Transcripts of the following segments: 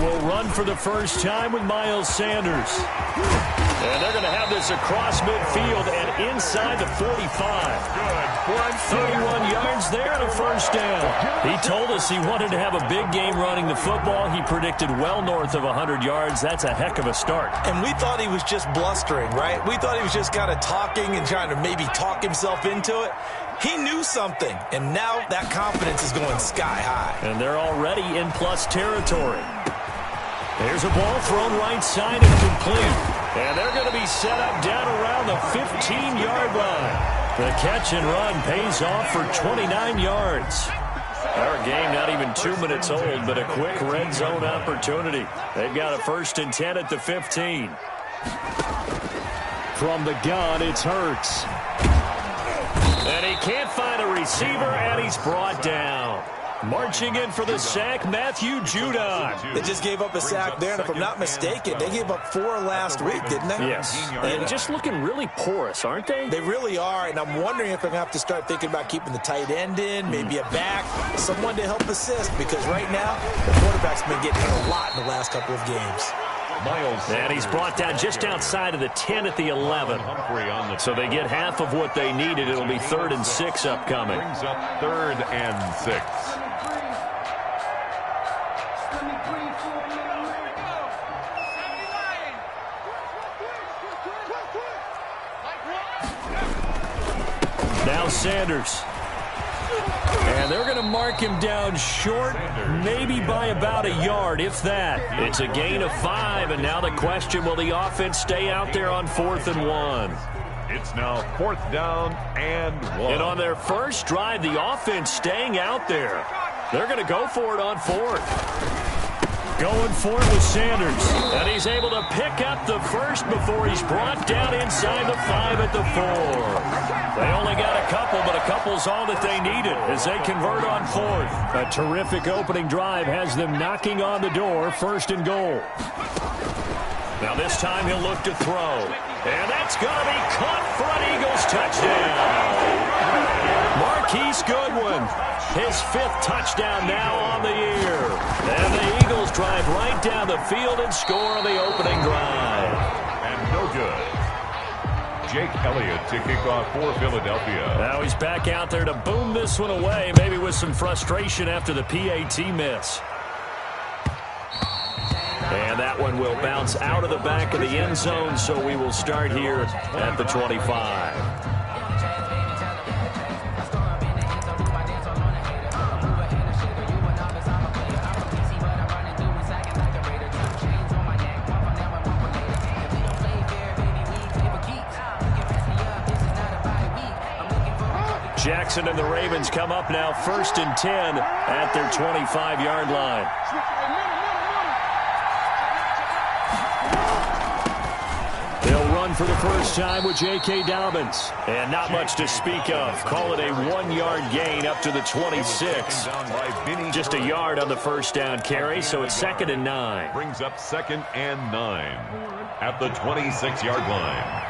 will run for the first time with Miles Sanders. And they're going to have this across midfield and inside the 45. 31 yards there and a first down. He told us he wanted to have a big game running the football. He predicted well north of 100 yards. That's a heck of a start. And we thought he was just blustering, right? We thought he was just kind of talking and trying to maybe talk himself into it. He knew something, and now that confidence is going sky high. And they're already in plus territory. There's a ball thrown right side and complete. And they're going to be set up down around the 15-yard line. The catch and run pays off for 29 yards. Our game not even 2 minutes old, but a quick red zone opportunity. They've got a 1st and 10 at the 15. From the gun, it's Hurts. And he can't find a receiver, and he's brought down. Marching in for the sack, Matthew Judon. They just gave up a sack there, and if I'm not mistaken, they gave up 4 last week, didn't they? Yes. And just looking really porous, aren't they? They really are, and I'm wondering if they're going to have to start thinking about keeping the tight end in, maybe a back, someone to help assist, because right now, the quarterback's been getting hit a lot in the last couple of games. And he's brought down just outside of the 10 at the 11. So they get half of what they needed. It'll be 3rd and 6 upcoming. Brings up 3rd and 6. Now Sanders. And they're going to mark him down short, maybe by about a yard, if that. It's a gain of 5, and now the question, will the offense stay out there on 4th and 1? It's now 4th down and 1. And on their first drive, the offense staying out there. They're going to go for it on 4th. Going for it with Sanders. And he's able to pick up the first before he's brought down inside the 5 at the 4. They only got a couple, but a couple's all that they needed as they convert on 4th. A terrific opening drive has them knocking on the door, 1st and goal. Now this time he'll look to throw. And that's going to be caught for an Eagles touchdown. Marquise Goodwin, his 5th touchdown now on the year. And the Eagles drive right down the field and score on the opening drive. And no good. Jake Elliott to kick off for Philadelphia. Now he's back out there to boom this one away, maybe with some frustration after the PAT miss. And that one will bounce out of the back of the end zone, so we will start here at the 25. Jackson and the Ravens come up now 1st and 10 at their 25-yard line. They'll run for the first time with J.K. Dobbins. And not much to speak of. Call it a 1-yard gain up to the 26. Just a yard on the first down carry, so it's 2nd and 9. Brings up 2nd and 9 at the 26-yard line.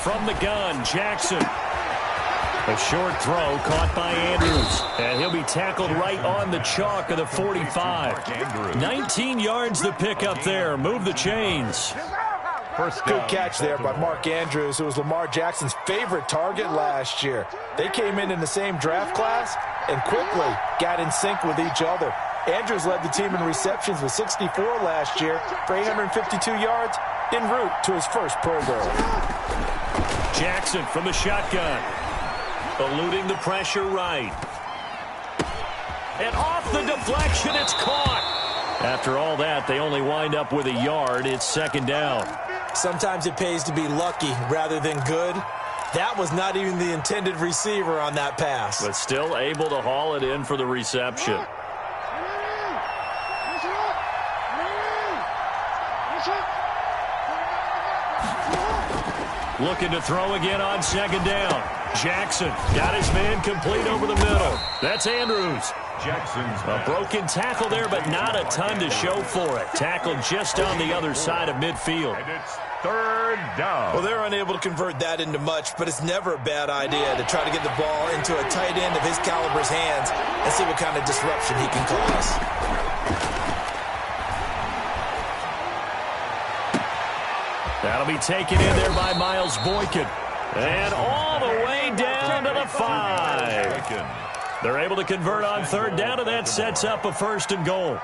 From the gun, Jackson. A short throw caught by Andrews. And he'll be tackled right on the chalk of the 45. 19 yards the pickup there. Move the chains. Good catch there by Mark Andrews, who was Lamar Jackson's favorite target last year. They came in the same draft class and quickly got in sync with each other. Andrews led the team in receptions with 64 last year for 852 yards en route to his first Pro Bowl. Jackson from the shotgun. Eluding the pressure right. And off the deflection, it's caught. After all that, they only wind up with a yard. It's 2nd down. Sometimes it pays to be lucky rather than good. That was not even the intended receiver on that pass. But still able to haul it in for the reception. Looking to throw again on 2nd down. Jackson got his man complete over the middle. That's Andrews. Jackson's a broken tackle there, but not a ton to show for it. Tackled just on the other side of midfield. And it's third down. Well, they're unable to convert that into much, but it's never a bad idea to try to get the ball into a tight end of his caliber's hands and see what kind of disruption he can cause. That'll be taken in there by Miles Boykin. And all the way down to the 5. They're able to convert on third down, and that sets up a 1st and goal.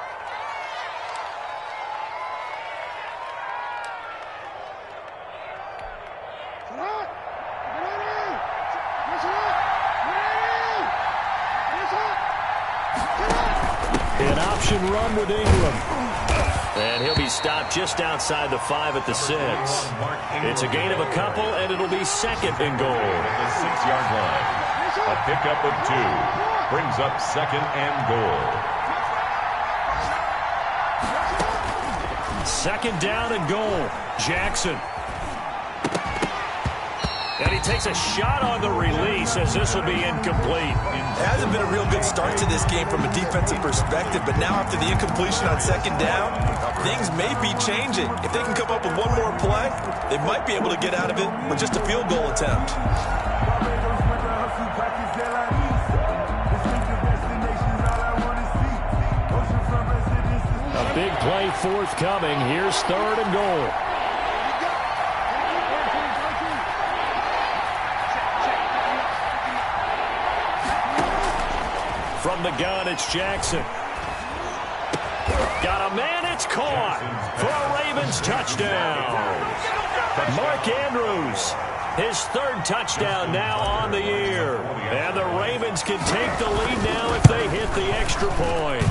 An option run with Ingram. And he'll be stopped just outside the 5 at the 6. It's a gain of a couple, and it'll be 2nd and goal. At the 6-yard line. A pickup of 2. Brings up 2nd and goal. 2nd down and goal. Jackson. And he takes a shot on the release as this will be incomplete. It hasn't been a real good start to this game from a defensive perspective, but now after the incompletion on 2nd down, things may be changing. If they can come up with one more play, they might be able to get out of it with just a field goal attempt. A big play forthcoming. Here's 3rd and goal. From the gun, it's Jackson. Got a man, it's caught for a Ravens touchdown. Mark Andrews, his 3rd touchdown now on the year. And the Ravens can take the lead now if they hit the extra point.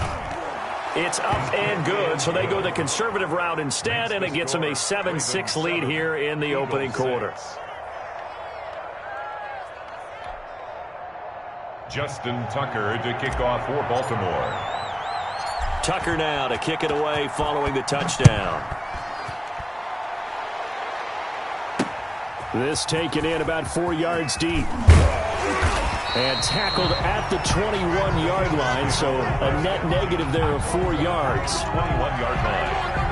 It's up and good, so they go the conservative route instead, and it gets them a 7-6 lead here in the opening quarter. Justin Tucker to kick off for Baltimore. Tucker now to kick it away following the touchdown. This taken in about 4 yards deep. And tackled at the 21-yard line, so a net negative there of 4 yards. 21-yard line.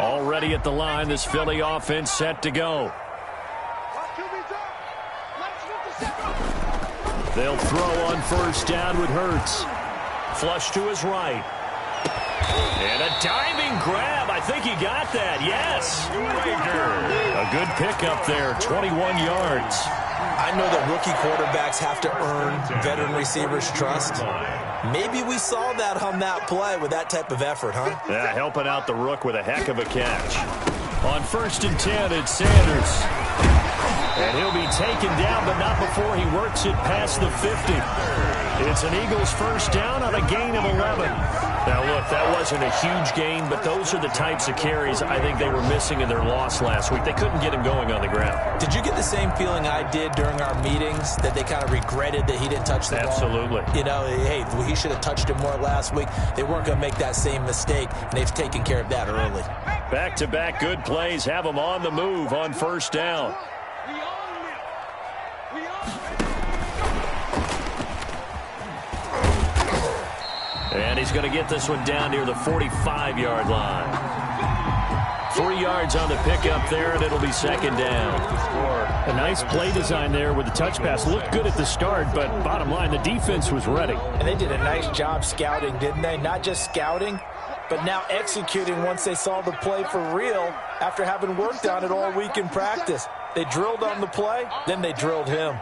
Already at the line, this Philly offense set to go. They'll throw on 1st down with Hurts. Flush to his right. And a diving grab. I think he got that. Yes. A good pickup there, 21 yards. I know that rookie quarterbacks have to earn veteran receivers' trust. Maybe we saw that on that play with that type of effort, huh? Yeah, helping out the rook with a heck of a catch. On 1st and 10, it's Sanders. And he'll be taken down, but not before he works it past the 50. It's an Eagles 1st down on a gain of 11. Now, look, that wasn't a huge gain, but those are the types of carries I think they were missing in their loss last week. They couldn't get him going on the ground. Did you get the same feeling I did during our meetings, that they kind of regretted that he didn't touch the ball? Absolutely. You know, hey, he should have touched it more last week. They weren't going to make that same mistake, and they've taken care of that early. Back-to-back good plays have them on the move on 1st down. And he's going to get this one down near the 45-yard line. 3 yards on the pickup there, and it'll be 2nd down. A nice play design there with the touch pass. Looked good at the start, but bottom line, the defense was ready. And they did a nice job scouting, didn't they? Not just scouting, but now executing once they saw the play for real after having worked on it all week in practice. They drilled on the play, then they drilled him.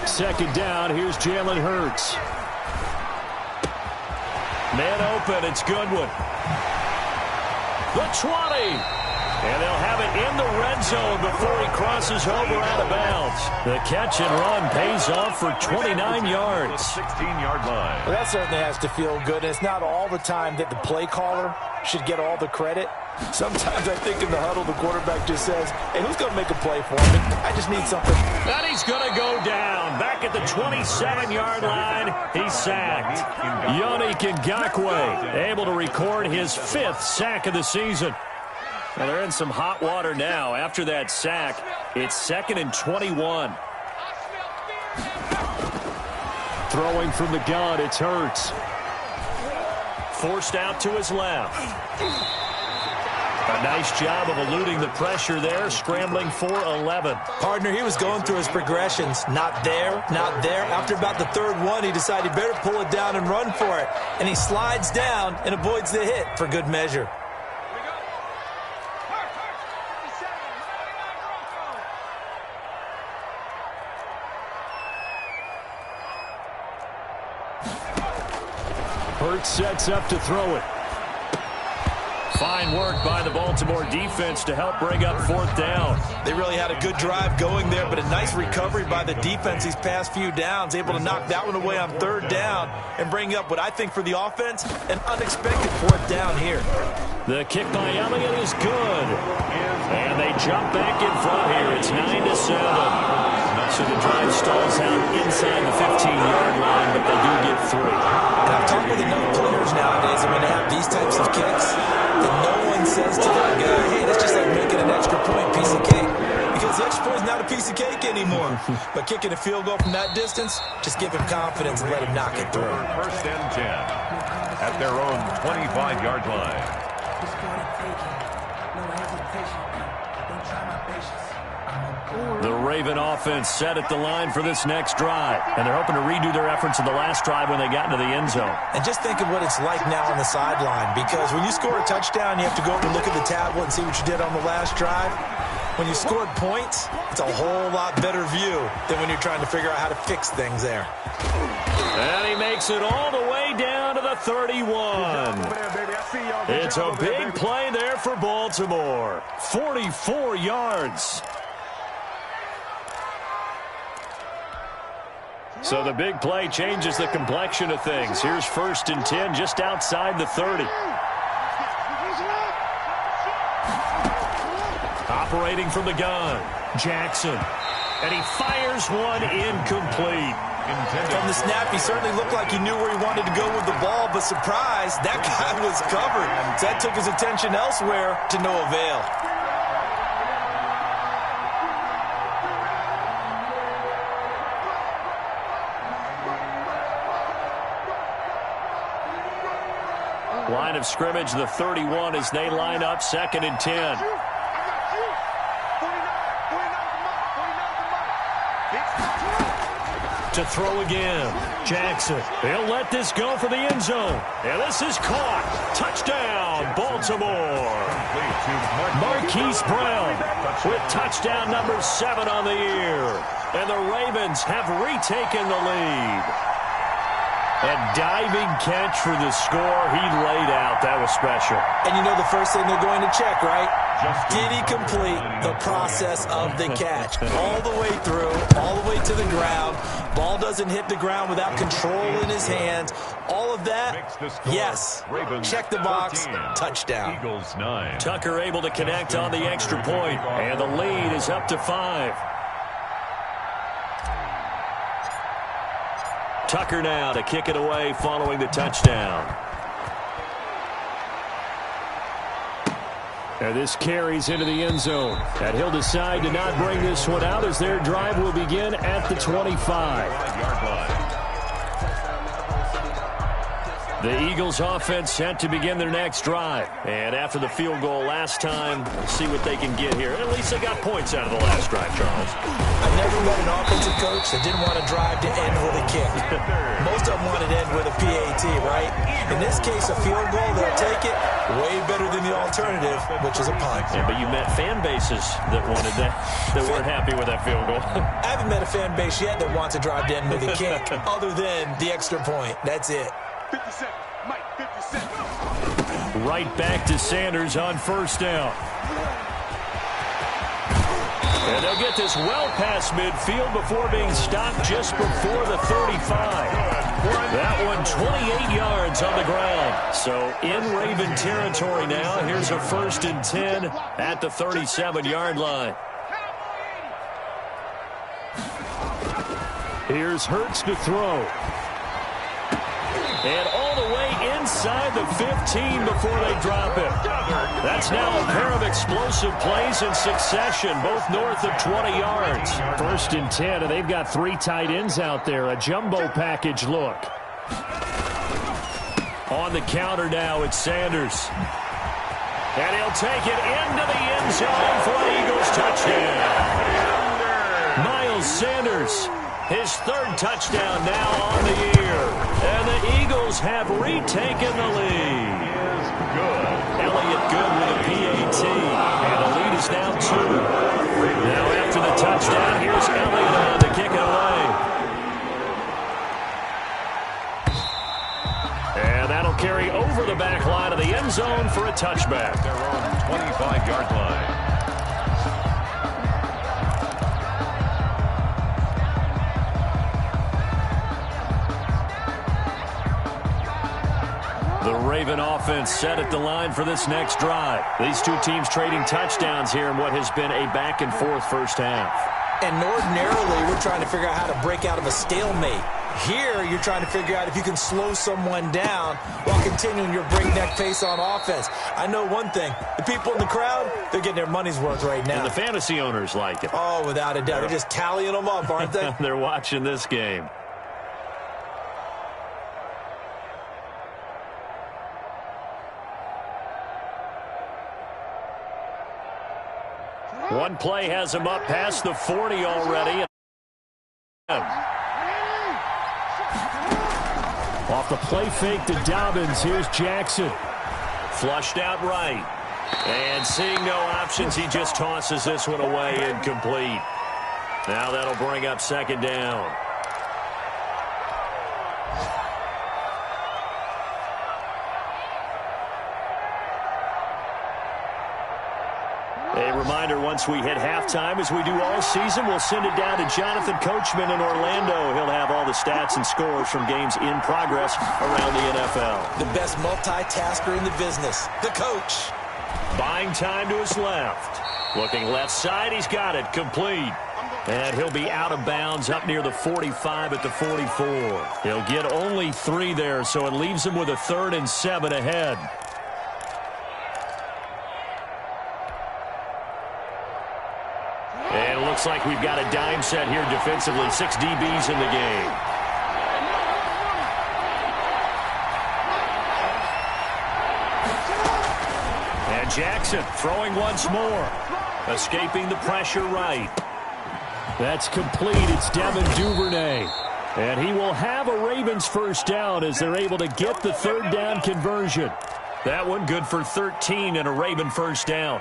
Second down, here's Jalen Hurts. Man open, it's Goodwin. The 20. And they'll have it in the red zone before he crosses over out of bounds. The catch and run pays off for 29 yards. 16-yard line. Well, that certainly has to feel good. It's not all the time that the play caller should get all the credit. Sometimes I think in the huddle, the quarterback just says, hey, who's going to make a play for me? I just need something. And he's going to go down. Back at the 27-yard line, he's sacked. Yannick Ngakoue able to record his 5th sack of the season. Well, they're in some hot water now. After that sack, it's 2nd and 21. Throwing from the gun, it's Hurts. Forced out to his left. A nice job of eluding the pressure there, scrambling for 11. Partner, he was going through his progressions. Not there, not there. After about the 3rd one, he decided he better pull it down and run for it. And he slides down and avoids the hit for good measure. Hurts sets up to throw it. Fine work by the Baltimore defense to help bring up 4th down. They really had a good drive going there, but a nice recovery by the defense these past few downs, able to knock that one away on 3rd down and bring up what I think for the offense, an unexpected 4th down here. The kick by Elliott is good. And they jump back in front here. It's 9-7. So the drive stalls out inside the 15-yard line, but they do get 3. And I've talked with enough players nowadays, and when they have these types of kicks, that no one says to their guy, hey, that's just like making an extra point, piece of cake. Because the extra point is not a piece of cake anymore. But kicking a field goal from that distance, just give him confidence and let him knock it through. 1st and 10 at their own 25-yard line. The Raven offense set at the line for this next drive. And they're hoping to redo their efforts in the last drive when they got into the end zone. And just think of what it's like now on the sideline. Because when you score a touchdown, you have to go over and look at the tablet and see what you did on the last drive. When you scored points, it's a whole lot better view than when you're trying to figure out how to fix things there. And he makes it all the way down to the 31. It's a big play there for Baltimore. 44 yards. So the big play changes the complexion of things. Here's 1st and 10 just outside the 30. Operating from the gun, Jackson. And he fires one incomplete. From the snap, he certainly looked like he knew where he wanted to go with the ball, but surprise, that guy was covered. So that took his attention elsewhere to no avail. Line of scrimmage, the 31 as they line up 2nd and 10. To throw again, Jackson. He'll let this go for the end zone. And this is caught. Touchdown, Baltimore. Marquise Brown with touchdown number 7 on the year. And the Ravens have retaken the lead. A diving catch for the score. He laid out. That was special. And you know the first thing they're going to check, right? Did he complete the process of the catch? All the way through, all the way to the ground. Ball doesn't hit the ground without control in his hands. All of that, yes. Check the box. Touchdown. Eagles 9. Tucker able to connect on the extra point. And the lead is up to 5. Tucker now to kick it away following the touchdown. And this carries into the end zone. And he'll decide to not bring this one out as their drive will begin at the 25. The Eagles offense set to begin their next drive. And after the field goal last time, we'll see what they can get here. At least they got points out of the last drive, Charles. I've never met an offensive coach that didn't want to drive to end with a kick. Most of them wanted to end with a PAT, right? In this case, a field goal, they'll take it. Way better than the alternative, which is a punt. Yeah, but you met fan bases that wanted that weren't happy with that field goal. I haven't met a fan base yet that wants to drive to end with a kick, other than the extra point. That's it. 50 Cent. Mike, 50 Cent. Right back to Sanders on 1st down. And they'll get this well past midfield before being stopped just before the 35. That one 28 yards on the ground. So in Raven territory now. Here's a 1st and 10 at the 37-yard line. Here's Hurts to throw. And all the way inside the 15 before they drop it. That's now a pair of explosive plays in succession, both north of 20 yards. 1st and 10, and they've got 3 tight ends out there. A jumbo package look. On the counter now, it's Sanders. And he'll take it into the end zone for an Eagles touchdown. Miles Sanders, his 3rd touchdown now on the year. And the Eagles have retaken the lead. Elliott good with a PAT. And the lead is now 2. Now after the touchdown, here's Elliott on to kick it away. And that'll carry over the back line of the end zone for a touchback. Their own 25-yard line. The Raven offense set at the line for this next drive. These two teams trading touchdowns here in what has been a back-and-forth first half. And ordinarily, we're trying to figure out how to break out of a stalemate. Here, you're trying to figure out if you can slow someone down while continuing your breakneck pace on offense. I know one thing. The people in the crowd, they're getting their money's worth right now. And the fantasy owners like it. Oh, without a doubt. They're just tallying them up, aren't they? They're watching this game. One play has him up past the 40 already. Off the play fake to Dobbins. Here's Jackson. Flushed out right. And seeing no options, he just tosses this one away incomplete. Now that'll bring up 2nd down. A reminder, once we hit halftime, as we do all season, we'll send it down to Jonathan Coachman in Orlando. He'll have all the stats and scores from games in progress around the NFL. The best multitasker in the business, the coach. Buying time to his left. Looking left side, he's got it, complete. And he'll be out of bounds up near the 45 at the 44. He'll get only 3 there, so it leaves him with a 3rd and 7 ahead. And it looks like we've got a dime set here defensively. 6 DBs in the game. And Jackson throwing once more. Escaping the pressure right. That's complete. It's Devin Duvernay. And he will have a Ravens 1st down as they're able to get the 3rd down conversion. That one good for 13 and a Raven 1st down.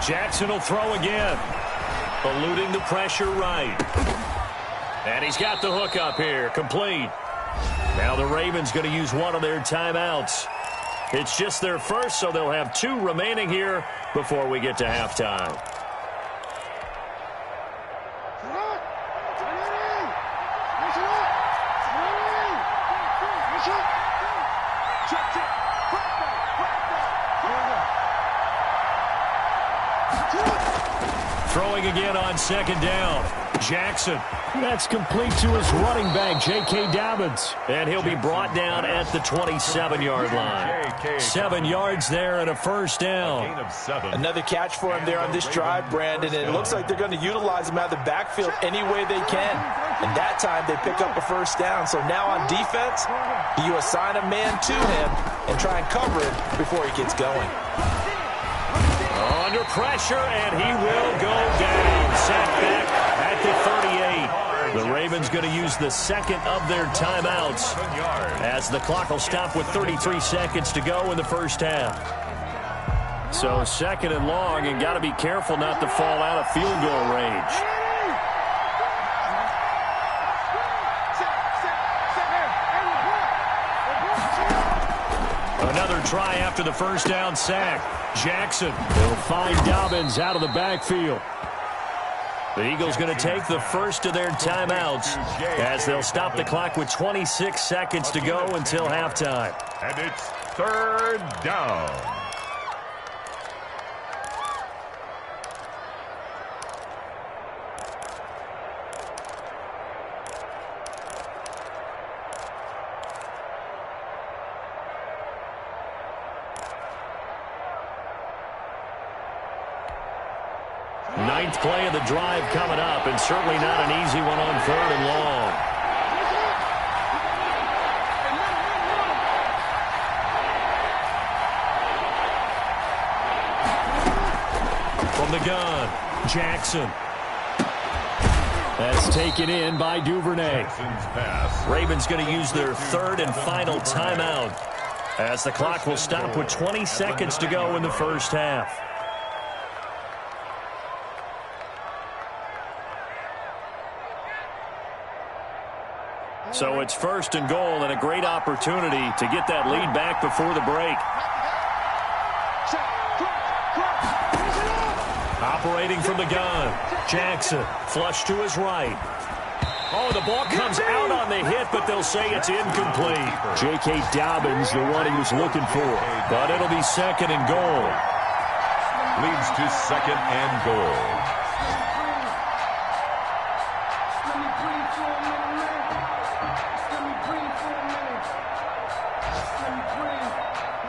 Jackson will throw again. Eluding the pressure right. And he's got the hook up here. Complete. Now the Ravens going to use one of their timeouts. It's just their first, so they'll have 2 remaining here before we get to halftime. Throwing again on 2nd down. Jackson. That's complete to his running back, J.K. Dobbins. And he'll be brought down at the 27-yard line. 7 yards there and a 1st down. Another catch for him there on this drive, Brandon. And it looks like they're going to utilize him out of the backfield any way they can. And that time they pick up a 1st down. So now on defense, you assign a man to him and try and cover him before he gets going. Under pressure, and he will go down. Sacked back at the 38. The Ravens going to use the 2nd of their timeouts as the clock will stop with 33 seconds to go in the 1st half. So second and long, and got to be careful not to fall out of field goal range. Another try after the first down sack. Jackson will find Dobbins out of the backfield. The Eagles going to take the first of their timeouts as they'll stop the clock with 26 seconds to go until halftime. And it's third down. Ninth play of the drive coming up, and certainly not an easy one on third and long. From the gun, Jackson. That's taken in by Duvernay. Ravens going to use their third and final timeout as the clock will stop with 20 seconds to go in the first half. So it's first and goal, and a great opportunity to get that lead back before the break. Operating from the gun, Jackson, flush to his right. Oh, the ball comes out on the hit, but they'll say it's incomplete. J.K. Dobbins, the one he was looking for. But it'll be second and goal. Leads to second and goal.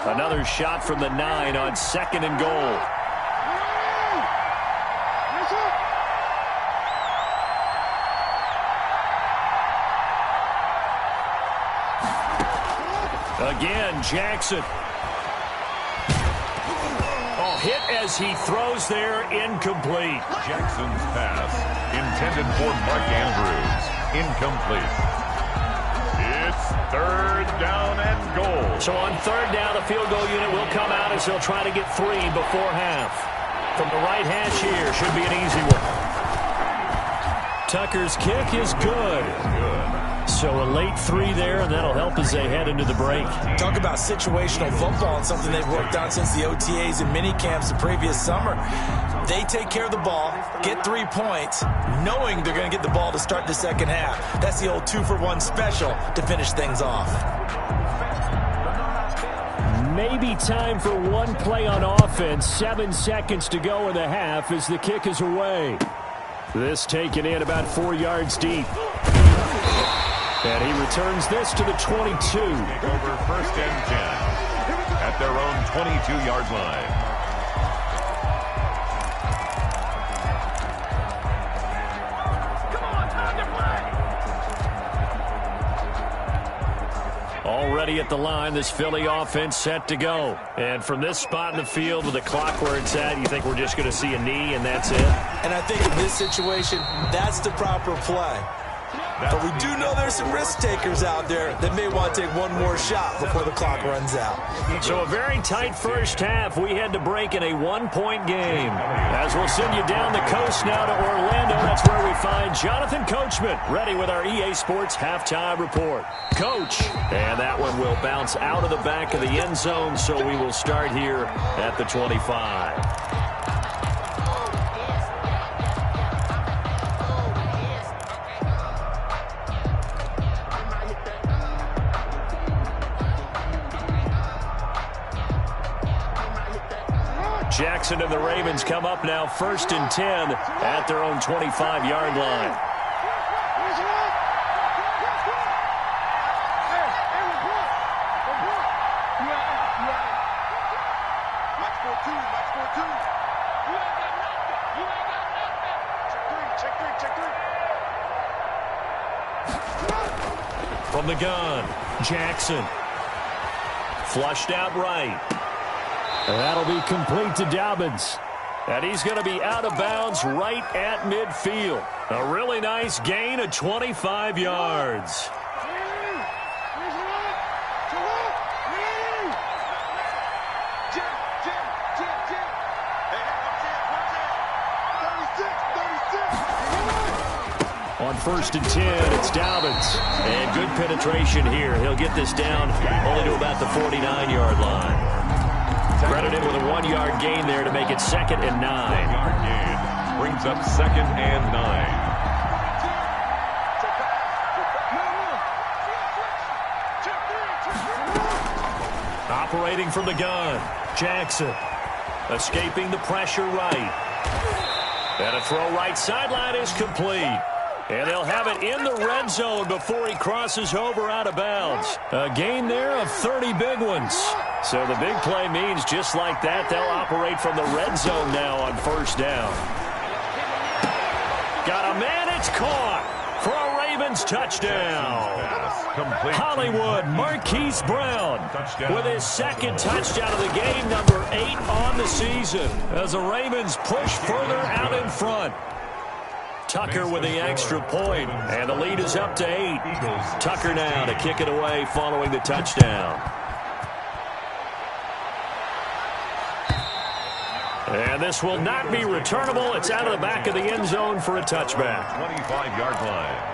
Another shot from the 9 on second and goal. Again, Jackson. Oh, hit as he throws there, incomplete. Jackson's pass, intended for Mark Andrews, incomplete. It's third down and goal. So on third down, the field goal unit will come out as they'll try to get 3 before half. From the right hash here, should be an easy one. Tucker's kick is good. So a late 3 there, and that'll help as they head into the break. Talk about situational football and something they've worked on since the OTAs and mini camps the previous summer. They take care of the ball, get 3 points, knowing they're going to get the ball to start the second half. That's the old 2-for-1 special to finish things off. Maybe time for one play on offense. 7 seconds to go in the half as the kick is away. This taken in about 4 yards deep. And he returns this to the 22. Take over first and 10 at their own 22-yard line. Already at the line, this Philly offense set to go. And from this spot in the field with the clock where it's at, you think we're just going to see a knee and that's it? And I think in this situation, that's the proper play. But we do know there's some risk takers out there that may want to take one more shot before the clock runs out. So a very tight first half. We had to break in a 1-point game. As we'll send you down the coast now to Orlando, that's where we find Jonathan Coachman, ready with our EA Sports halftime report. Coach, and that one will bounce out of the back of the end zone, so we will start here at the 25. Jackson and the Ravens come up now first and 10 at their own 25-yard line. From the gun, Jackson. Flushed out right. And that'll be complete to Dobbins. And he's going to be out of bounds right at midfield. A really nice gain of 25 yards. 1st and 10. It's Dobbins. And good penetration here. He'll get this down only to about the 49-yard line. Credited with a 1-yard gain there to make it 2nd and 9. 1-yard gain brings up 2nd and 9. Operating from the gun, Jackson. Escaping the pressure right. And a throw right sideline is complete. And they'll have it in the red zone before he crosses over out of bounds. A gain there of 30 big ones. So the big play means just like that, they'll operate from the red zone now on 1st down. Got a man, it's caught for a Ravens touchdown. Hollywood, Marquise Brown with his 2nd touchdown of the game, number 8 on the season, as the Ravens push further out in front. Tucker with the extra point, and the lead is up to 8. Tucker now to kick it away following the touchdown. And this will not be returnable. It's out of the back of the end zone for a touchback. 25-yard line.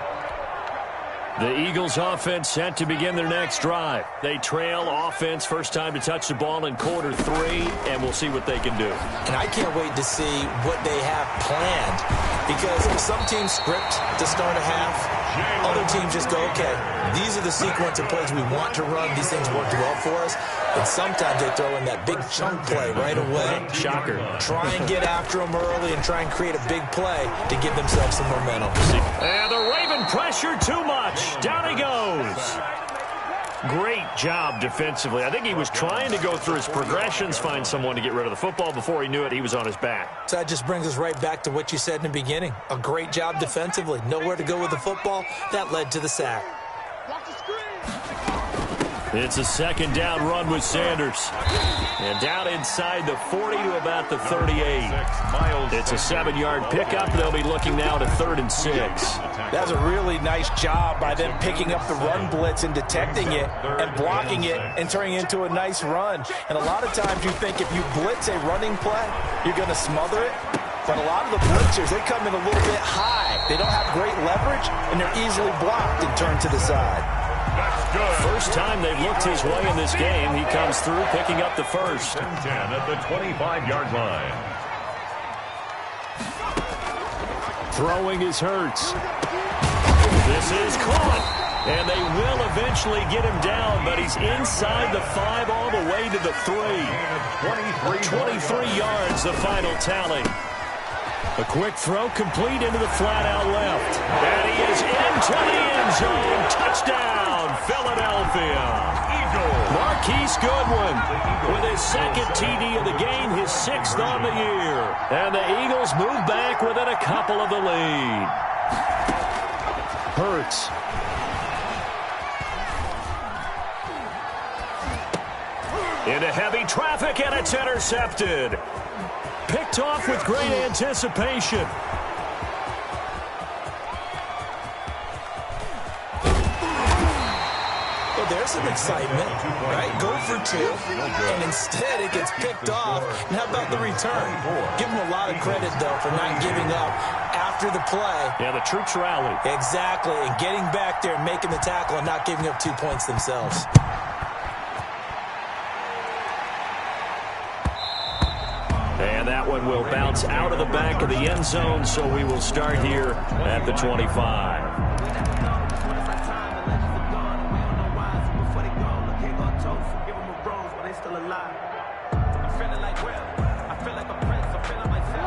The Eagles offense set to begin their next drive. They trail offense, first time to touch the ball in quarter 3, and we'll see what they can do. And I can't wait to see what they have planned, because some teams script to start a half. Other teams just go, okay, these are the sequence of plays we want to run. These things worked well for us. And sometimes they throw in that big chunk play right away. Shocker. Try and get after them early and try and create a big play to give themselves some momentum. And the Raven pressure too much. Down he goes. Great job defensively. I think he was trying to go through his progressions, find someone to get rid of the football. Before he knew it, he was on his back. So that just brings us right back to what you said in the beginning. A great job defensively. Nowhere to go with the football. That led to the sack. It's a 2nd down run with Sanders. And down inside the 40 to about the 38. It's a 7-yard pickup. They'll be looking now to 3rd and 6. That's a really nice job by them picking up the run blitz and detecting it and blocking it and turning it into a nice run. And a lot of times you think if you blitz a running play, you're going to smother it. But a lot of the blitzers, they come in a little bit high. They don't have great leverage, and they're easily blocked and turned to the side. First time they've looked his way in this game. He comes through picking up the first. 10 at the 25-yard line. Throwing is Hurts. This is caught. And they will eventually get him down, but he's inside the 5 all the way to the 3. 23 yards, the final tally. A quick throw complete into the flat-out left. And he is into the end zone. Touchdown, Philadelphia. Marquise Goodwin with his 2nd TD of the game, his 6th on the year. And the Eagles move back within a couple of the lead. Hurts. Into heavy traffic, and it's intercepted. Picked off with great anticipation. Well, there's some excitement, right? Go for 2, and instead it gets picked off. And how about the return? Give them a lot of credit, though, for not giving up after the play. Yeah, the troops rallied. Exactly, and getting back there and making the tackle and not giving up 2 points themselves. And that one will bounce out of the back of the end zone, so we will start here at the 25.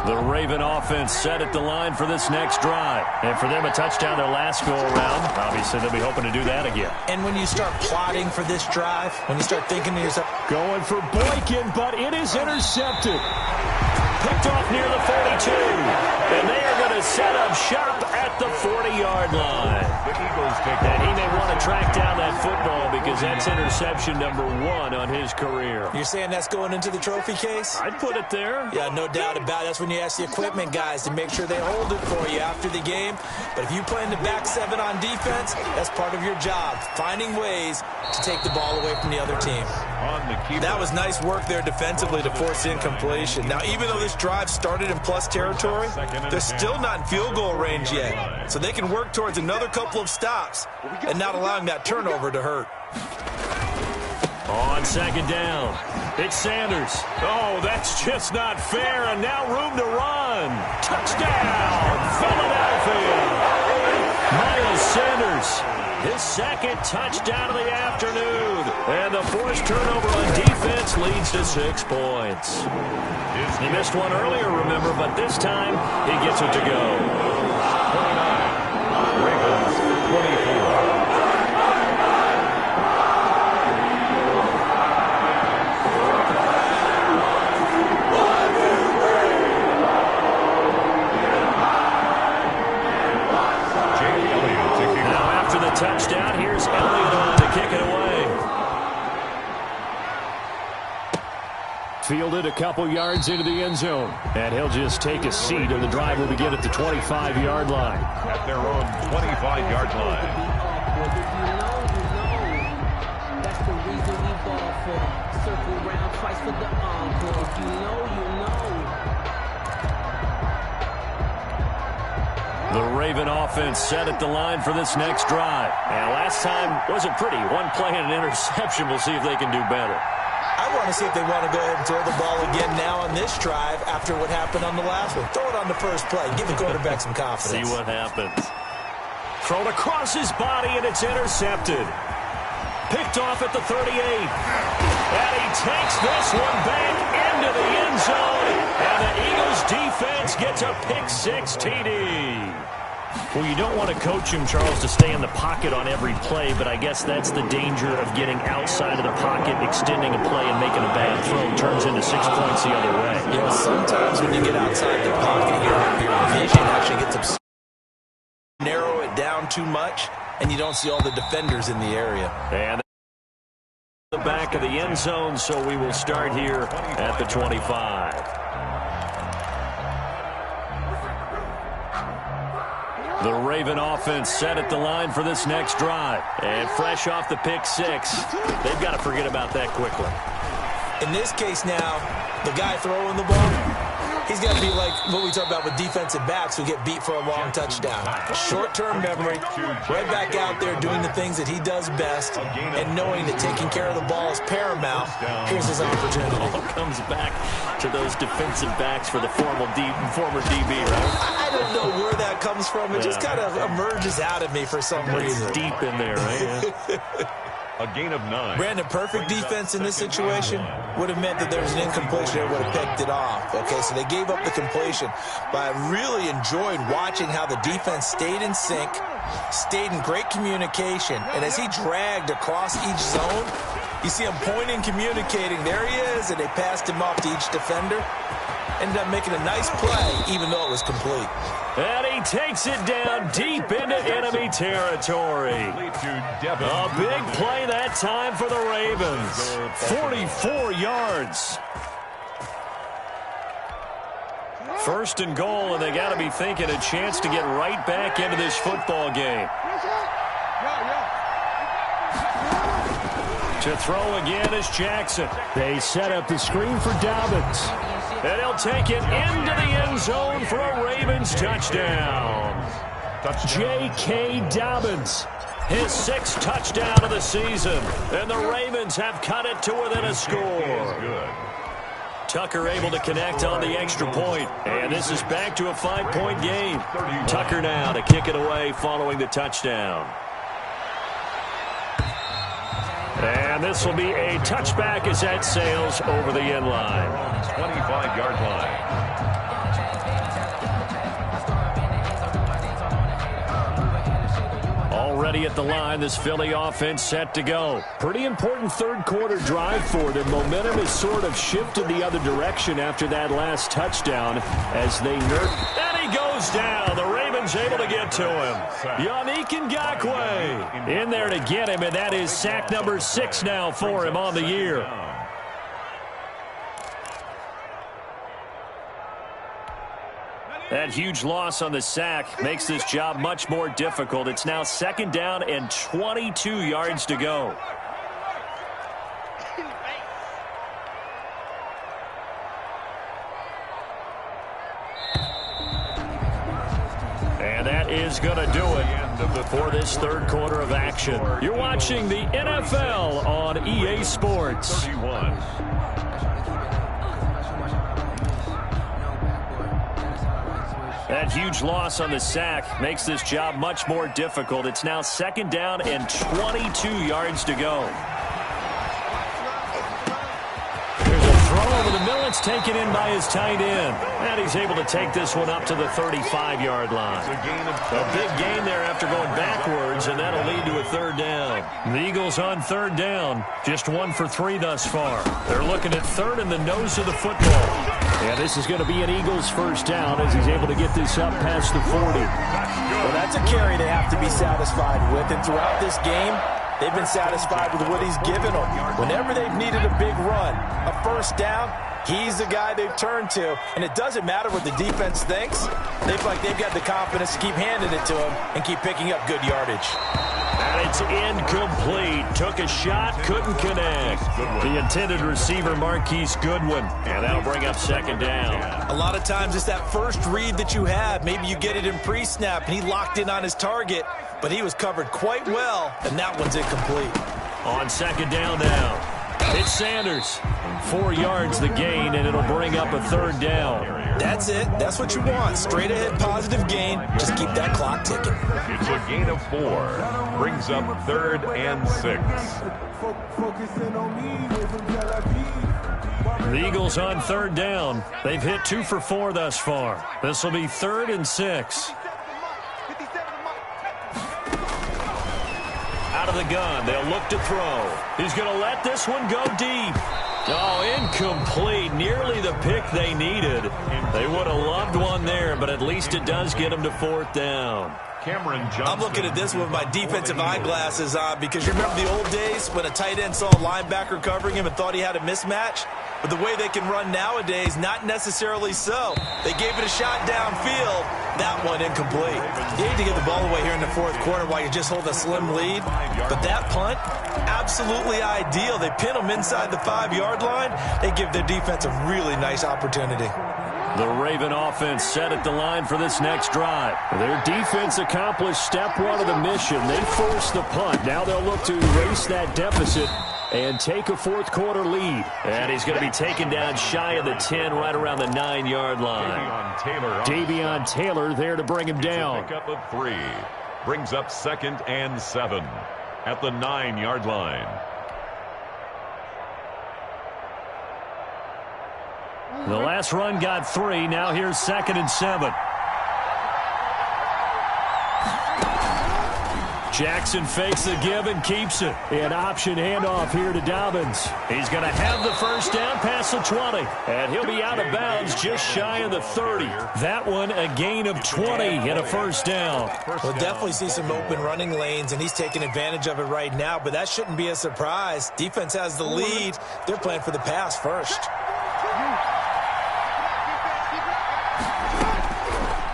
The Raven offense set at the line for this next drive. And for them, a touchdown their last go-around. Obviously, they'll be hoping to do that again. And when you start plotting for this drive, when you start thinking to yourself, going for Boykin, but it is intercepted. Picked off near the 42. And they are going to set up shop at the 40-yard line. And he may want to track down that football because that's interception number 1 on his career. You're saying that's going into the trophy case? I'd put it there. Yeah, no doubt about it. That's when you ask the equipment guys to make sure they hold it for you after the game. But if you play in the back 7 on defense, that's part of your job, finding ways to take the ball away from the other team. That was nice work there defensively to force the incompletion. Now, even though this drive started in plus territory, they're still not in field goal range yet. So they can work towards another couple of stops and not allowing that turnover to hurt. On second down, it's Sanders. Oh, that's just not fair, and now room to run. Touchdown, Philadelphia. Miles Sanders, his second touchdown of the afternoon. And the forced turnover on defense leads to 6 points. He missed one earlier, remember, but this time he gets it to go. 29, Ravens 24. Touchdown. Here's Elliott on to kick it away. Fielded a couple yards into the end zone. And he'll just take a seat, and the drive will begin at the 25-yard line. At their own 25-yard line. That's the reason we ball for. Circle round twice for the encore. If you know, you know. The Raven offense set at the line for this next drive. And last time wasn't pretty. One play and an interception. We'll see if they can do better. I want to see if they want to go ahead and throw the ball again now on this drive after what happened on the last one. Throw it on the first play. Give the quarterback some confidence. See what happens. Thrown across his body, and it's intercepted. Picked off at the 38. And he takes this one back into the end zone. And the Eagles defense gets a pick-6 TD. Well, you don't want to coach him, Charles, to stay in the pocket on every play, but I guess that's the danger of getting outside of the pocket, extending a play, and making a bad throw. Turns into 6 points the other way. You know, sometimes when you get outside the pocket, your vision actually gets obscured. Narrow it down too much, and you don't see all the defenders in the area. And the back of the end zone, so we will start here at the 25. The Raven offense set at the line for this next drive. And fresh off the pick-6, they've got to forget about that quickly. In this case now, the guy throwing the ball, he's got to be like what we talk about with defensive backs who get beat for a long touchdown. Short-term memory, right back out there doing the things that he does best, and knowing that taking care of the ball is paramount. Here's his opportunity. All comes back to those defensive backs for the former DB, right? I don't know where that comes from. It just kind of emerges out of me for some reason. It's deep in there, right? A gain of 9. Brandon, perfect defense in this situation would have meant that there was an incompletion. They would have picked it off. Okay, so they gave up the completion. But I really enjoyed watching how the defense stayed in sync, stayed in great communication. And as he dragged across each zone, you see him pointing, communicating. There he is, and they passed him off to each defender. Ended up making a nice play, even though it was complete. And he takes it down deep into enemy territory. A big play that time for the Ravens. 44 yards. First and goal, and they got to be thinking a chance to get right back into this football game. To throw again is Jackson. They set up the screen for Dobbins. And he'll take it into the end zone for a Ravens touchdown. J.K. Dobbins, his 6th touchdown of the season. And the Ravens have cut it to within a score. Tucker able to connect on the extra point. And this is back to a 5-point game. Tucker now to kick it away following the touchdown. And this will be a touchback as that sails over the end line. 25-yard line. Already at the line, this Philly offense set to go. Pretty important third-quarter drive for them. Momentum has sort of shifted the other direction after that last touchdown as they and he goes down. The Ravens able to get to him. Yannick Ngakoue in there to get him, and that is sack number 6 now for him on the year. That huge loss on the sack makes this job much more difficult. It's now 2nd down and 22 yards to go. And that is going to do it for this third quarter of action. You're watching the NFL on EA Sports. 31. That huge loss on the sack makes this job much more difficult. It's now second down and 22 yards to go. There's a throw over the middle. It's taken in by his tight end. And he's able to take this one up to the 35-yard line. A big gain there after going backwards, and that'll lead to a third down. The Eagles on third down, just 1 for 3 thus far. They're looking at third in the nose of the football. Yeah, this is going to be an Eagles first down as he's able to get this up past the 40. Well, that's a carry they have to be satisfied with. And throughout this game, they've been satisfied with what he's given them. Whenever they've needed a big run, a first down, he's the guy they've turned to. And it doesn't matter what the defense thinks. They feel like they've got the confidence to keep handing it to him and keep picking up good yardage. And it's incomplete. Took a shot, couldn't connect. The intended receiver, Marquise Goodwin. And that'll bring up second down. A lot of times it's that first read that you have. Maybe you get it in pre-snap, and he locked in on his target, but he was covered quite well, and that one's incomplete. On second down now. It's Sanders. 4 yards the gain, and it'll bring up a third down. That's it. That's what you want. Straight ahead positive gain. Just keep that clock ticking. It's a gain of 4. Brings up 3rd and 6. The Eagles on third down. They've hit 2 for 4 thus far. This will be 3rd and 6. Out of the gun. They'll look to throw. He's going to let this one go deep. Oh, incomplete. Nearly the pick they needed. They would have loved one there, but at least it does get them to 4th down. Cameron Johnson. I'm looking at this with my defensive eyeglasses on because you remember the old days when a tight end saw a linebacker covering him and thought he had a mismatch? But the way they can run nowadays, not necessarily so. They gave it a shot downfield. That one incomplete. You hate to give the ball away here in the fourth quarter while you just hold a slim lead. But that punt, absolutely ideal. They pin them inside the 5-yard line. They give their defense a really nice opportunity. The Raven offense set at the line for this next drive. Their defense accomplished step 1 of the mission. They forced the punt. Now they'll look to erase that deficit and take a fourth quarter lead. And he's going to be taken down shy of the 10, right around the 9-yard line. Davion Taylor there to bring him down. Pick up of 3. Brings up 2nd and 7 at the 9-yard line. The last run got 3. Now here's 2nd and 7. Jackson fakes the give and keeps it. An option handoff here to Dobbins. He's going to have the first down past the 20. And he'll be out of bounds just shy of the 30. That one a gain of 20 and a first down. We'll definitely see some open running lanes, and he's taking advantage of it right now. But that shouldn't be a surprise. Defense has the lead. They're playing for the pass first.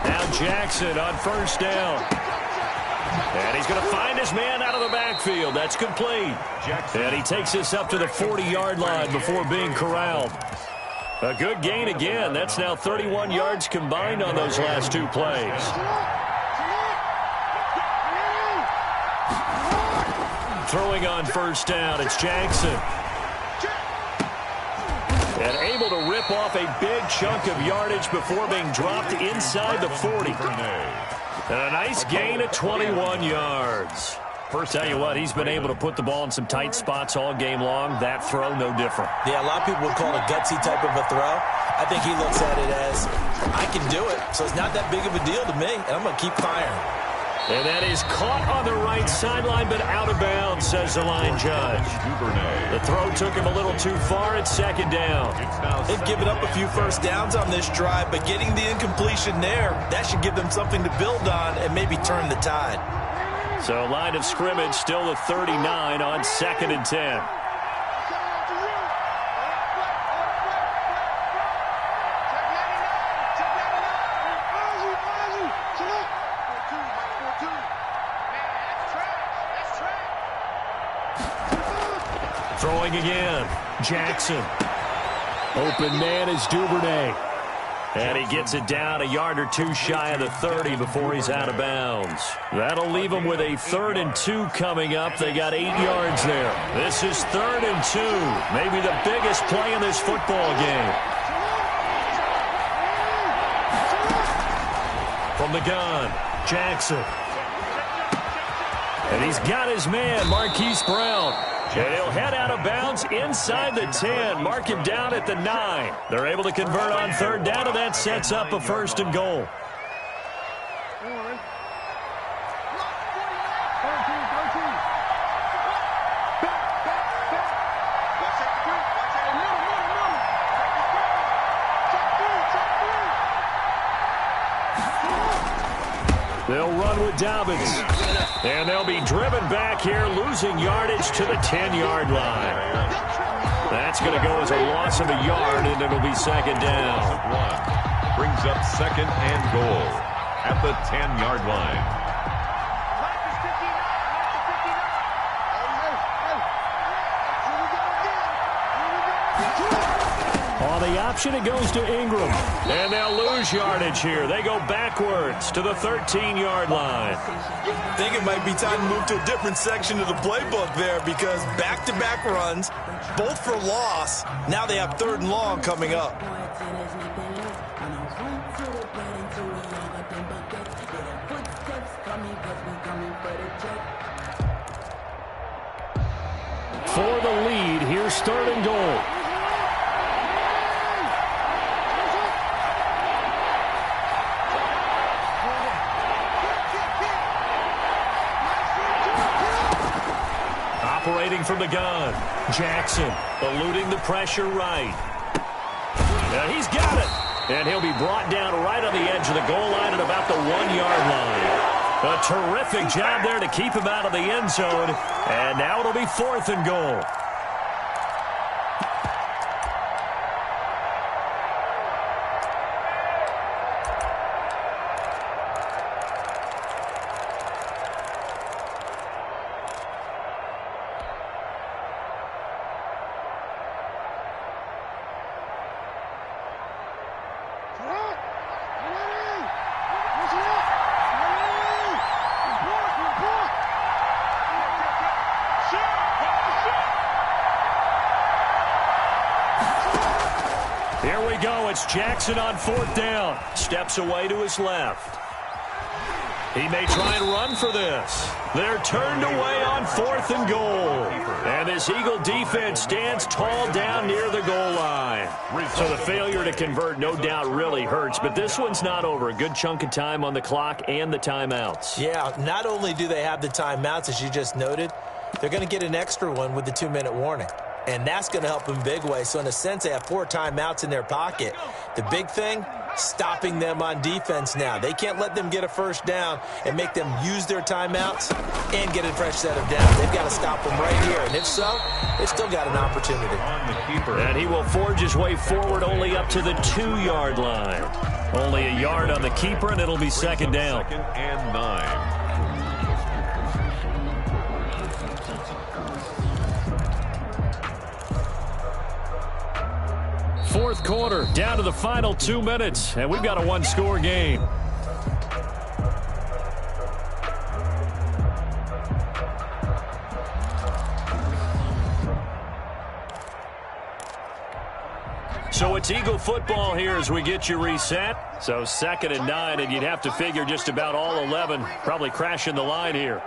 Now Jackson on first down. And he's going to find his man out of the backfield. That's complete. And he takes this up to the 40-yard line before being corralled. A good gain again. That's now 31 yards combined on those last 2 plays. Throwing on first down, it's Jackson. And able to rip off a big chunk of yardage before being dropped inside the 40. And a nice gain of 21 yards. Tell you what, he's been able to put the ball in some tight spots all game long. That throw, no different. Yeah, a lot of people would call it a gutsy type of a throw. I think he looks at it as, I can do it, so it's not that big of a deal to me, and I'm going to keep firing. And that is caught on the right sideline, but out of bounds, says the line judge. The throw took him a little too far at second down. They've given up a few first downs on this drive, but getting the incompletion there, that should give them something to build on and maybe turn the tide. So line of scrimmage still the 39 on 2nd and 10. Throwing again. Jackson. Open man is Duvernay. And he gets it down a yard or two shy of the 30 before he's out of bounds. That'll leave him with a 3rd and 2 coming up. They got 8 yards there. This is 3rd and 2. Maybe the biggest play in this football game. From the gun, Jackson. And he's got his man, Marquise Brown. And he'll head out of bounds inside the 10. Mark him down at the 9. They're able to convert on 3rd down, and that sets up a 1st and goal. They'll run with Dobbins. And they'll be driven back here, losing yardage to the 10-yard line. That's going to go as a loss of a yard, and it'll be 2nd down. Brings up 2nd and goal at the 10-yard line. On the option, it goes to Ingram. And they'll lose yardage here. They go backwards to the 13-yard line. I think it might be time to move to a different section of the playbook there because back-to-back runs, both for loss. Now they have 3rd and long coming up. For the lead, here's 3rd and goal. Operating from the gun, Jackson eluding the pressure right. And he's got it. And he'll be brought down right on the edge of the goal line at about the 1-yard line. A terrific job there to keep him out of the end zone. And now it'll be 4th and goal. Here we go. It's Jackson on 4th down. Steps away to his left. He may try and run for this. They're turned away on 4th and goal. And this Eagle defense stands tall down near the goal line. So the failure to convert no doubt really hurts, but this one's not over. A good chunk of time on the clock and the timeouts. Yeah, not only do they have the timeouts, as you just noted, they're going to get an extra one with the 2-minute warning. And that's going to help them big way. So in a sense, they have 4 timeouts in their pocket. The big thing, stopping them on defense now. They can't let them get a 1st down and make them use their timeouts and get a fresh set of downs. They've got to stop them right here. And if so, they've still got an opportunity. And he will forge his way forward only up to the 2-yard line. Only a yard on the keeper, and it'll be 2nd down. 2nd and 9. Fourth quarter, down to the final 2 minutes, and we've got a 1-score game. So it's Eagle football here as we get you reset. So 2nd and 9, and you'd have to figure just about all 11 probably crashing the line here.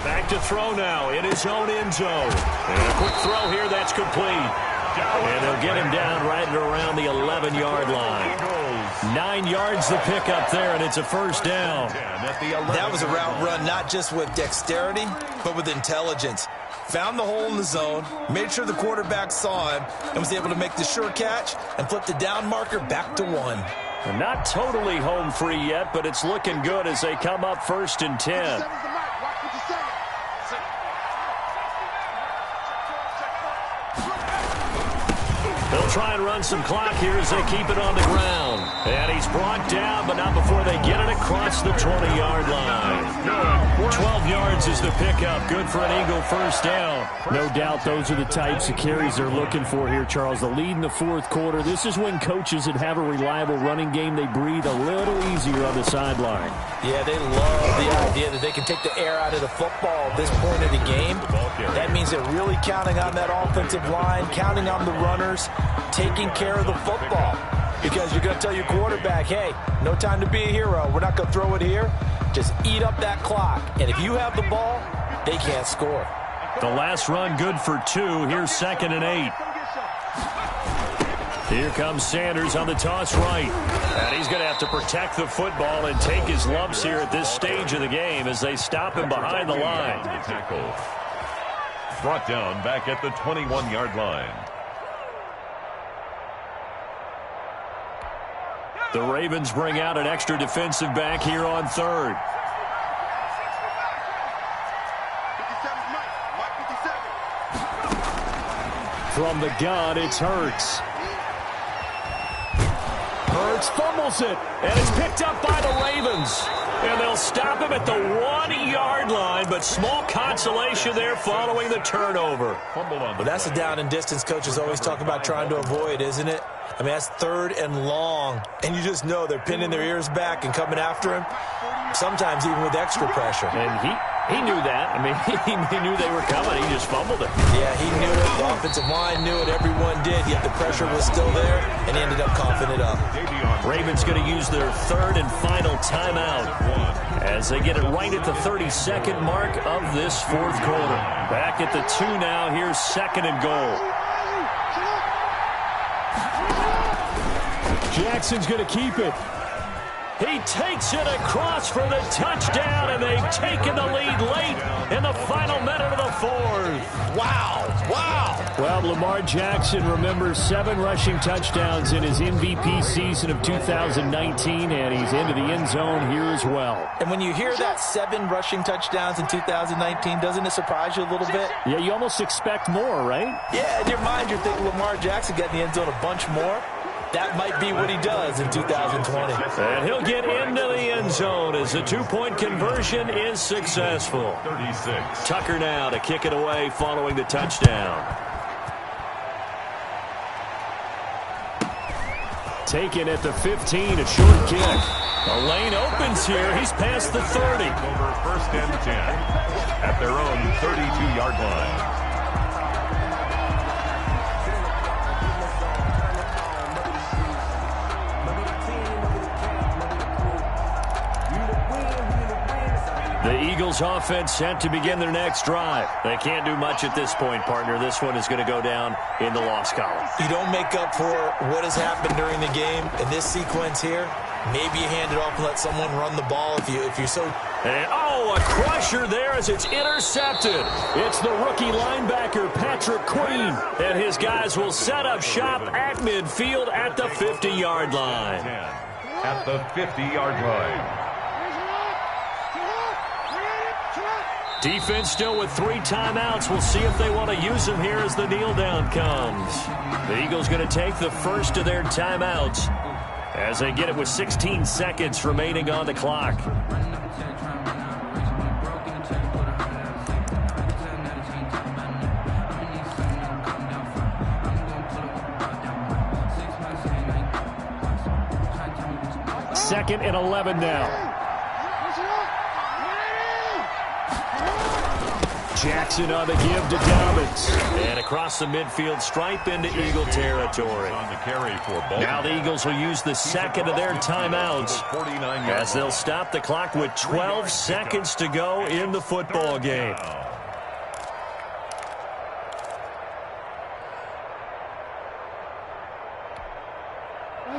Back to throw now in his own end zone. And a quick throw here, that's complete. And they'll get him down right at around the 11-yard line. 9 yards the pickup there, and it's a 1st down. That was a route run not just with dexterity, but with intelligence. Found the hole in the zone, made sure the quarterback saw him, and was able to make the sure catch and flip the down marker back to 1. And not totally home free yet, but it's looking good as they come up 1st and 10. They'll try and run some clock here as they keep it on the ground. And he's brought down, but not before they get it across the 20-yard line. 12 yards is the pickup. Good for an Eagle first down. No doubt those are the types of carries they're looking for here, Charles. The lead in the fourth quarter. This is when coaches that have a reliable running game, they breathe a little easier on the sideline. Yeah, they love the idea that they can take the air out of the football at this point of the game. That means they're really counting on that offensive line, counting on the runners, taking care of the football. Because you're going to tell your quarterback, hey, no time to be a hero. We're not going to throw it here. Just eat up that clock. And if you have the ball, they can't score. The last run good for 2. Here's 2nd and 8. Here comes Sanders on the toss right. And he's going to have to protect the football and take his lumps here at this stage of the game as they stop him behind the line. Brought down back at the 21-yard line. The Ravens bring out an extra defensive back here on 3rd. From the gun, it's Hurts. Hurts fumbles it, and it's picked up by the Ravens. And they'll stop him at the 1-yard line, but small consolation there following the turnover. Well, that's a down and distance coaches always talk about trying to avoid, isn't it? I mean, that's 3rd and long, and you just know they're pinning their ears back and coming after him, sometimes even with extra pressure. And he knew that. I mean, he knew they were coming. He just fumbled it. Yeah, he knew it. The offensive line knew it. Everyone did, yet the pressure was still there, and he ended up coughing it up. Ravens going to use their 3rd and final timeout as they get it right at the 32nd mark of this fourth quarter. Back at the 2 now. Here's 2nd and goal. Jackson's going to keep it. He takes it across for the touchdown, and they've taken the lead late in the final minute of the fourth. Wow. Well, Lamar Jackson remembers 7 rushing touchdowns in his MVP season of 2019, and he's into the end zone here as well. And when you hear that 7 rushing touchdowns in 2019, doesn't it surprise you a little bit? Yeah, you almost expect more, right? Yeah, in your mind, you're thinking Lamar Jackson got in the end zone a bunch more. That might be what he does in 2020. And he'll get into the end zone as the 2-point conversion is successful. 36. Tucker now to kick it away following the touchdown. Taken at the 15, a short kick. The lane opens here. He's past the 30. Over 1st and 10 at their own 32-yard line. The Eagles offense set to begin their next drive. They can't do much at this point, partner. This one is going to go down in the loss column. You don't make up for what has happened during the game. In this sequence here, maybe you hand it off and let someone run the ball if you're so... And, a crusher there as it's intercepted. It's the rookie linebacker, Patrick Queen. And his guys will set up shop at midfield at the 50-yard line. At the 50-yard line. Defense still with 3 timeouts. We'll see if they want to use them here as the kneel down comes. The Eagles going to take the first of their timeouts as they get it with 16 seconds remaining on the clock. Second and 11 now. Jackson on the give to Dobbins. And across the midfield stripe into Eagle territory. On the carry for Baltimore. Now the Eagles will use the second of their timeouts as they'll stop the clock with 12 seconds to go in the football game.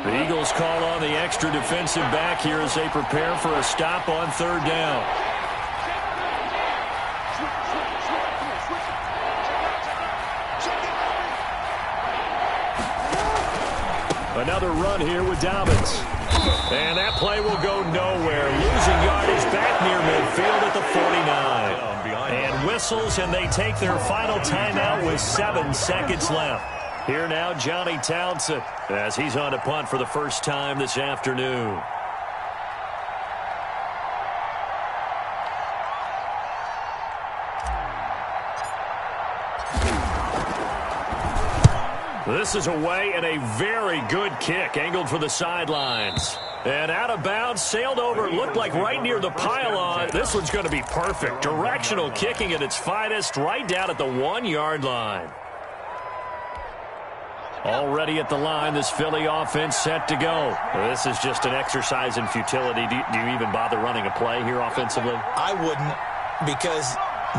The Eagles call on the extra defensive back here as they prepare for a stop on 3rd down. Another run here with Dobbins. And that play will go nowhere. Losing yardage back near midfield at the 49. And whistles, and they take their final timeout with 7 seconds left. Here now, Johnny Townsend, as he's on to punt for the first time this afternoon. This is away and a very good kick, angled for the sidelines. And out of bounds, sailed over, looked like right near the pylon. This one's going to be perfect. Directional kicking at its finest, right down at the 1-yard line. Already at the line, this Philly offense set to go. This is just an exercise in futility. Do you even bother running a play here offensively? I wouldn't, because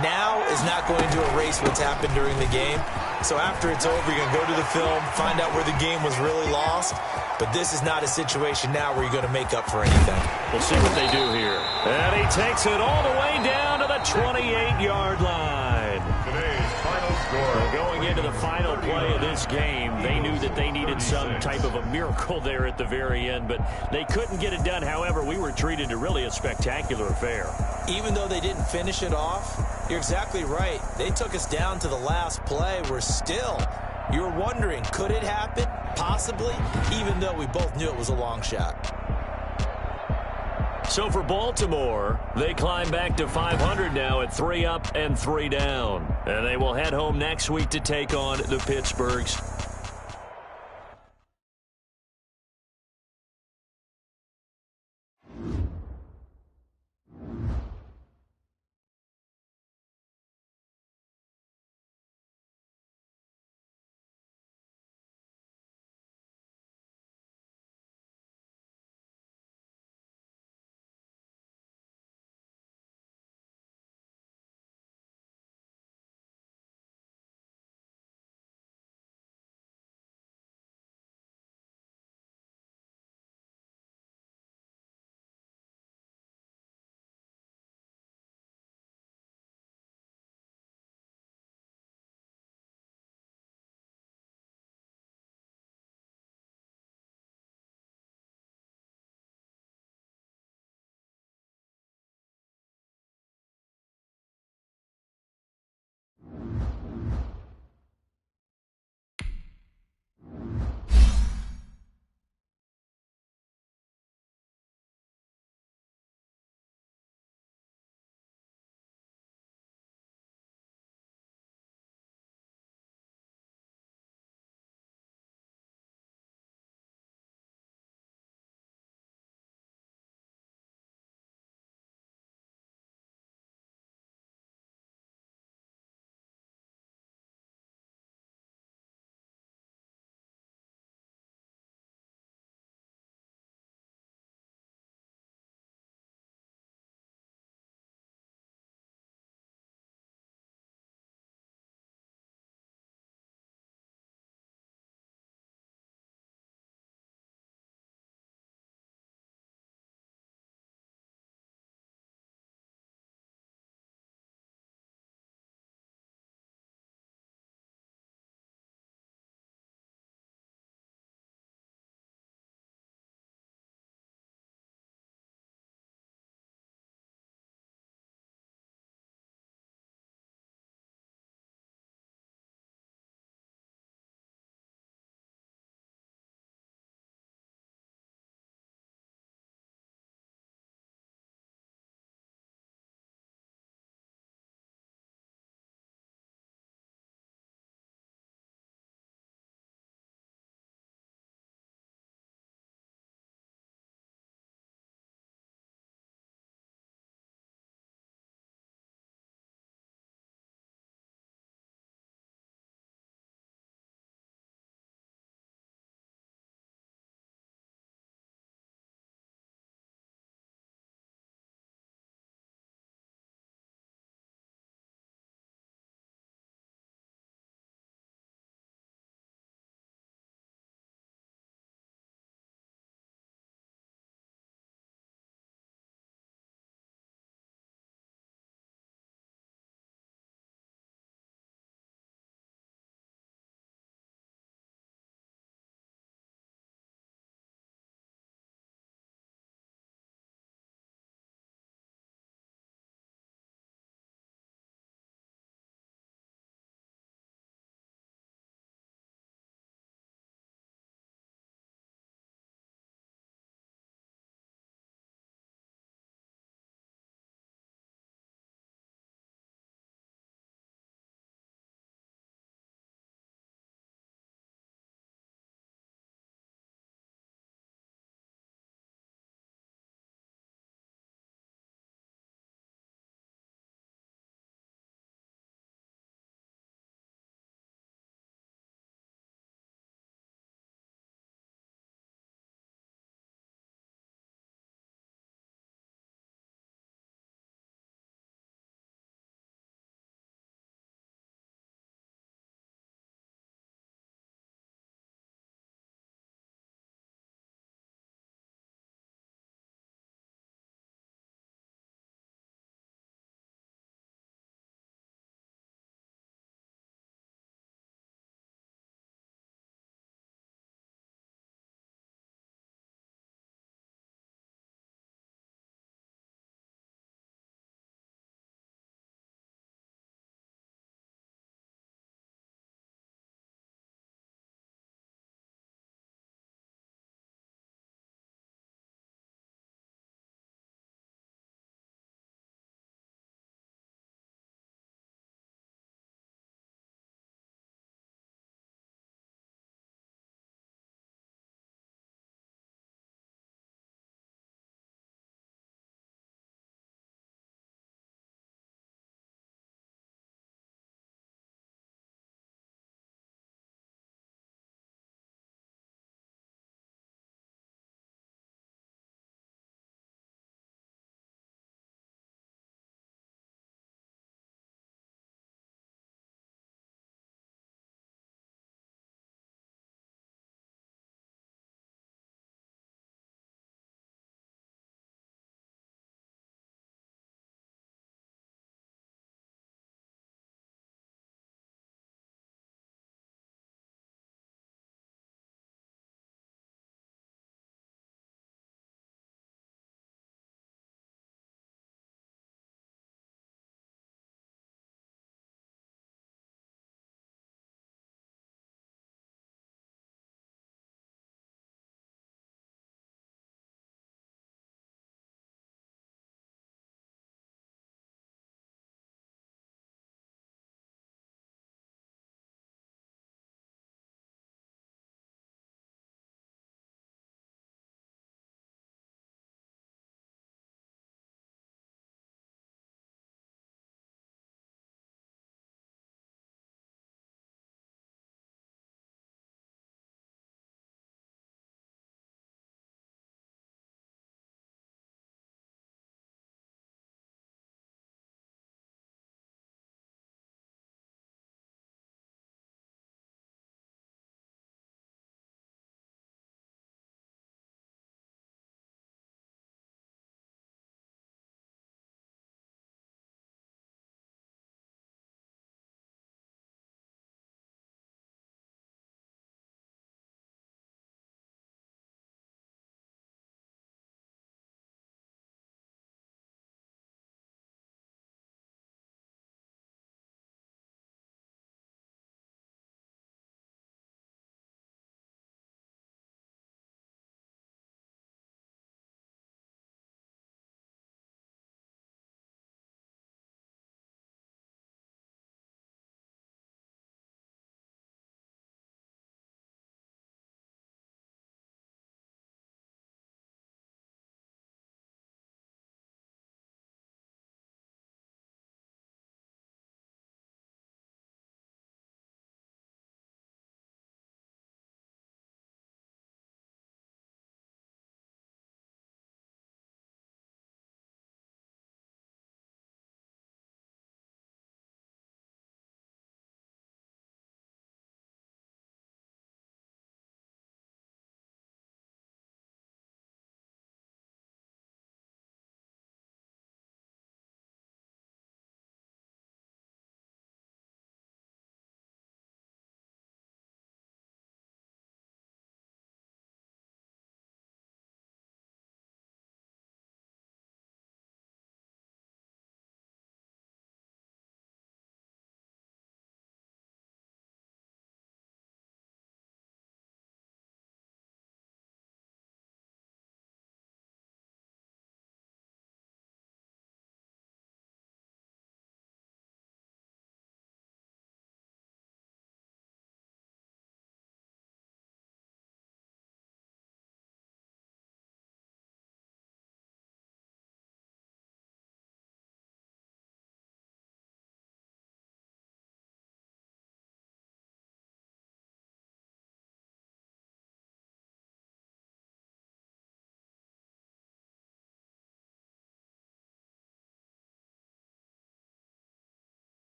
now is not going to erase what's happened during the game. So after it's over, you're going to go to the film, find out where the game was really lost. But this is not a situation now where you're going to make up for anything. We'll see what they do here. And he takes it all the way down to the 28-yard line. Today's final score. Going into the final play of this game, they knew that they needed some type of a miracle there at the very end, but they couldn't get it done. However, we were treated to really a spectacular affair. Even though they didn't finish it off, you're exactly right. They took us down to the last play. We're still, you're wondering, could it happen? Possibly, even though we both knew it was a long shot. So for Baltimore, they climb back to 500 now at 3 up and 3 down. And they will head home next week to take on the Pittsburghs.